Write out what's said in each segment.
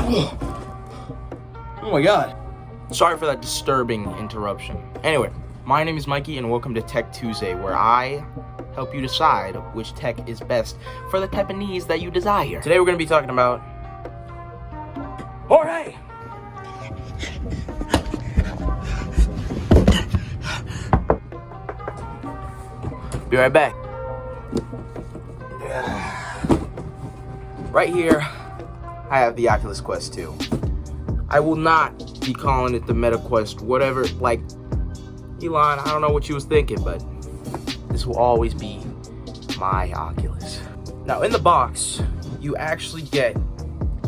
Oh my god. Sorry for that disturbing interruption. Anyway, my name is Mikey and welcome to Tech Tuesday, where I help you decide which tech is best for the type of needs that you desire. Today we're going to be talking about Jorge! Be right back. Right here, I have the Oculus Quest 2. I will not be calling it the Meta Quest, whatever, like, Elon, I don't know what you was thinking, but this will always be my Oculus. Now, in the box, you actually get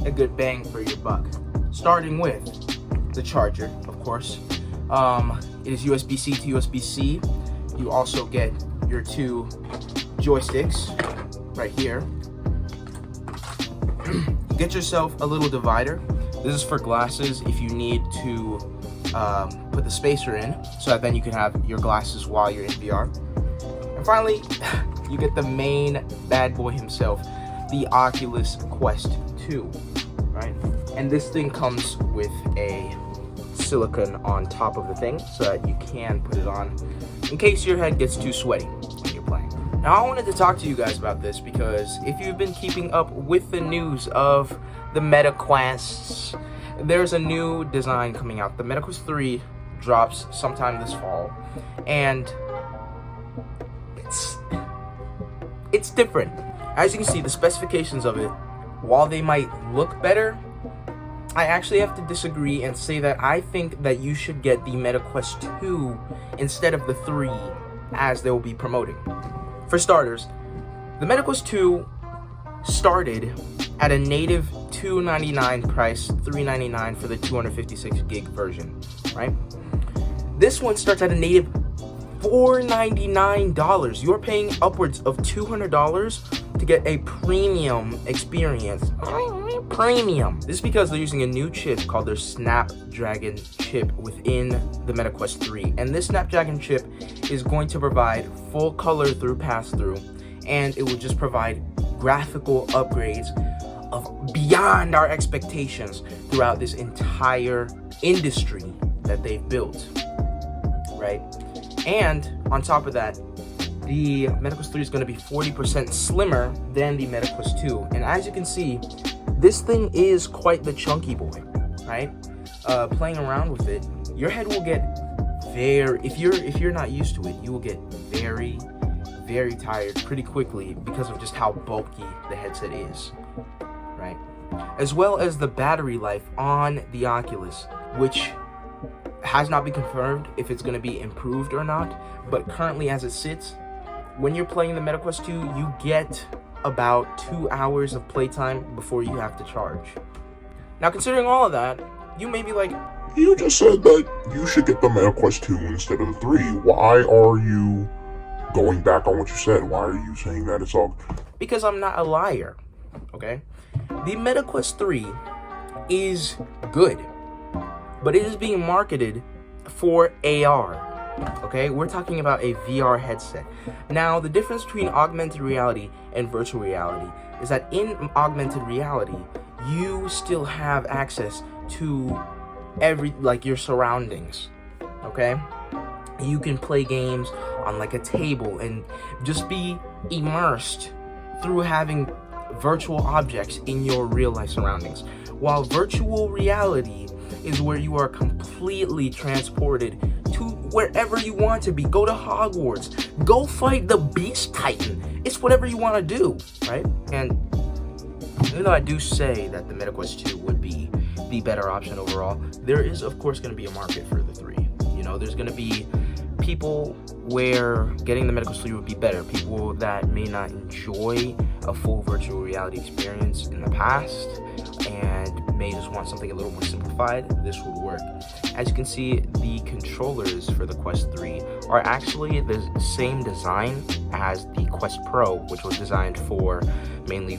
a good bang for your buck. Starting with the charger, of course. It is USB-C to USB-C. You also get your two joysticks right here. Get yourself a little divider. This is for glasses if you need to put the spacer in, so that then you can have your glasses while you're in VR. And finally, you get the main bad boy himself, the Oculus Quest 2, right? And this thing comes with a silicone on top of the thing so that you can put it on in case your head gets too sweaty when you're playing. Now, I wanted to talk to you guys about this because if you've been keeping up with the news of the Meta Quests, there's a new design coming out. The Meta Quest 3 drops sometime this fall, and it's different. As you can see, the specifications of it, while they might look better, I actually have to disagree and say that I think that you should get the Meta Quest 2 instead of the 3, as they will be promoting. For starters, the Meta Quest 2 started at a native $299 price, $399 for the 256 gig version, right? This one starts at a native $499. You're paying upwards of $200 to get a premium experience. Premium. This is because they're using a new chip called their Snapdragon chip within the Meta Quest 3. And this Snapdragon chip is going to provide full color through pass-through, and it will just provide graphical upgrades of beyond our expectations throughout this entire industry that they've built, right? And on top of that, the Meta Quest 3 is going to be 40% slimmer than the Meta Quest 2. And as you can see, this thing is quite the chunky boy, right? Playing around with it, your head will get if you're not used to it, you will get very, very tired pretty quickly because of just how bulky the headset is, right? As well as the battery life on the Oculus, which has not been confirmed if it's going to be improved or not, but currently as it sits, when you're playing the Meta Quest 2, you get about 2 hours of playtime before you have to charge. Now, considering all of that, you may be like, you just said that you should get the Meta Quest 2 instead of the 3. Why are you going back on what you said? Why are you saying that it's all... Because I'm not a liar, okay? The Meta Quest 3 is good, but it is being marketed for AR. Okay, we're talking about a VR headset. Now, the difference between augmented reality and virtual reality is that in augmented reality, you still have access to your surroundings, okay? You can play games on like a table and just be immersed through having virtual objects in your real life surroundings. While virtual reality is where you are completely transported to wherever you want to be. Go to Hogwarts. Go fight the Beast Titan. It's whatever you want to do, right? And even though I do say that the Meta Quest 2 would be the better option overall, there is, of course, going to be a market for the 3. You know, there's going to be people where getting the Meta Quest 3 would be better. People that may not enjoy a full virtual reality experience in the past and may just want something a little more simplified. This would work. As you can see, the controllers for the Quest 3 are actually the same design as the Quest Pro, which was designed for mainly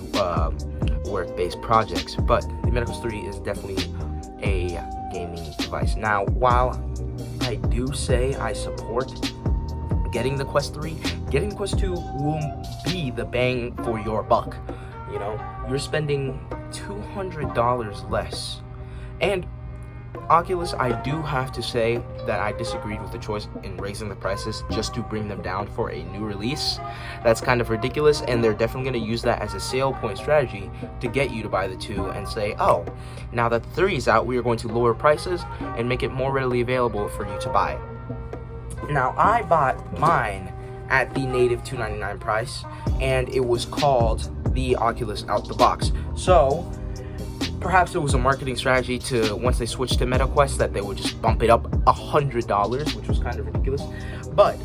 work-based projects, but the Meta Quest 3 is definitely a gaming device. Now, while I do say I support getting the Quest 3, getting the Quest 2 will be the bang for your buck. You know, you're spending $200 less. And Oculus, I do have to say that I disagreed with the choice in raising the prices just to bring them down for a new release. That's kind of ridiculous, and they're definitely going to use that as a sale point strategy to get you to buy the 2 and say, oh, now that the 3 is out, we are going to lower prices and make it more readily available for you to buy. Now, I bought mine at the native $299 price, and it was called the Oculus out the box. So perhaps it was a marketing strategy to, once they switched to MetaQuest, that they would just bump it up $100, which was kind of ridiculous. But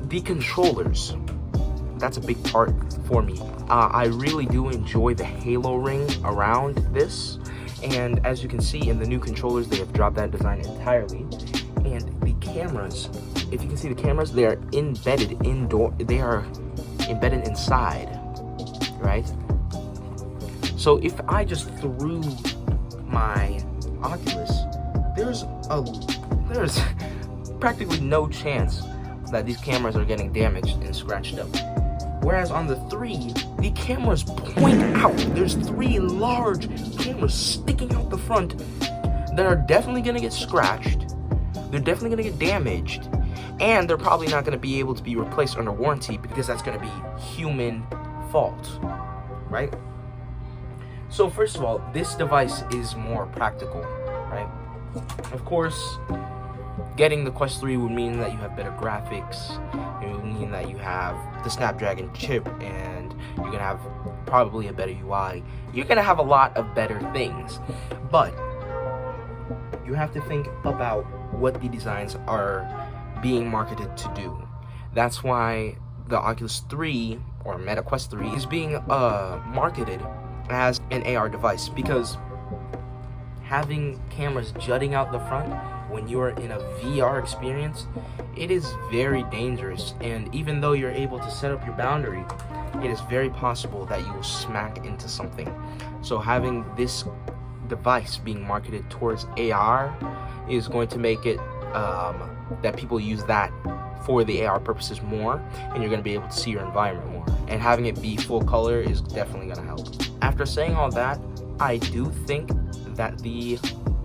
the controllers, that's a big part for me. I really do enjoy the halo ring around this, and as you can see in the new controllers, they have dropped that design entirely. And the cameras, if you can see the cameras, they are embedded inside, right? So if I just threw my Oculus, there's practically no chance that these cameras are getting damaged and scratched up. Whereas on the 3, the cameras point out. There's 3 large cameras sticking out the front that are definitely gonna get scratched. They're definitely gonna get damaged, and they're probably not gonna be able to be replaced under warranty because that's gonna be human fault, right? So first of all, this device is more practical, right? Of course, getting the Quest 3 would mean that you have better graphics. It would mean that you have the Snapdragon chip, and you're gonna have probably a better UI. You're gonna have a lot of better things, but you have to think about what the designs are being marketed to do. That's why the Oculus 3 or MetaQuest 3 is being marketed as an AR device, because having cameras jutting out the front when you are in a VR experience, it is very dangerous. And even though you're able to set up your boundary, it is very possible that you will smack into something. So having this device being marketed towards AR is going to make it that people use that for the AR purposes more, and you're going to be able to see your environment more. And having it be full color is definitely going to help. After saying all that, I do think that the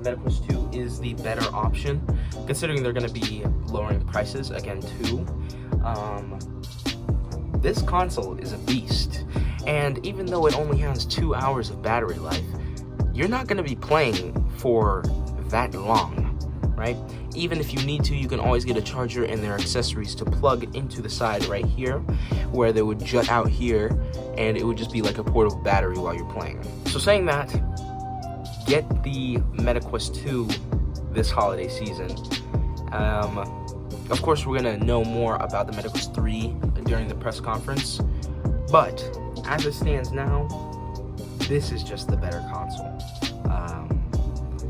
MetaQuest 2 is the better option, considering they're going to be lowering prices again too. This console is a beast, and even though it only has 2 hours of battery life, you're not going to be playing for that long, right? Even if you need to, you can always get a charger and their accessories to plug into the side right here, where they would jut out here, and it would just be like a portable battery while you're playing. So saying that, get the MetaQuest 2 this holiday season. Of course, we're gonna know more about the MetaQuest 3 during the press conference, but as it stands now, this is just the better console,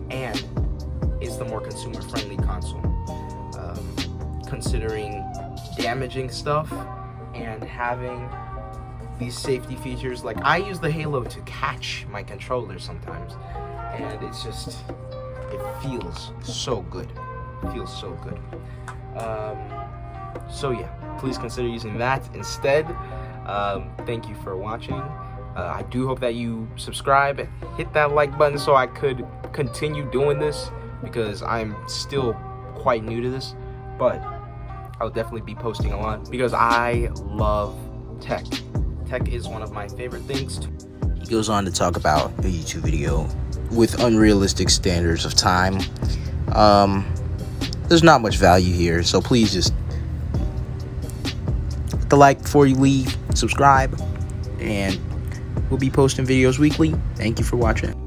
and is the more consumer-friendly console, considering damaging stuff and having these safety features. Like, I use the Halo to catch my controller sometimes, and it's just, it feels so good. It feels so good. So yeah, please consider using that instead. Thank you for watching. I do hope that you subscribe, hit that like button so I could continue doing this, because I'm still quite new to this, but I'll definitely be posting a lot because I love tech. Tech is one of my favorite things. He goes on to talk about a YouTube video with unrealistic standards of time. There's not much value here, so please just hit the like before you leave, subscribe, and we'll be posting videos weekly. Thank you for watching.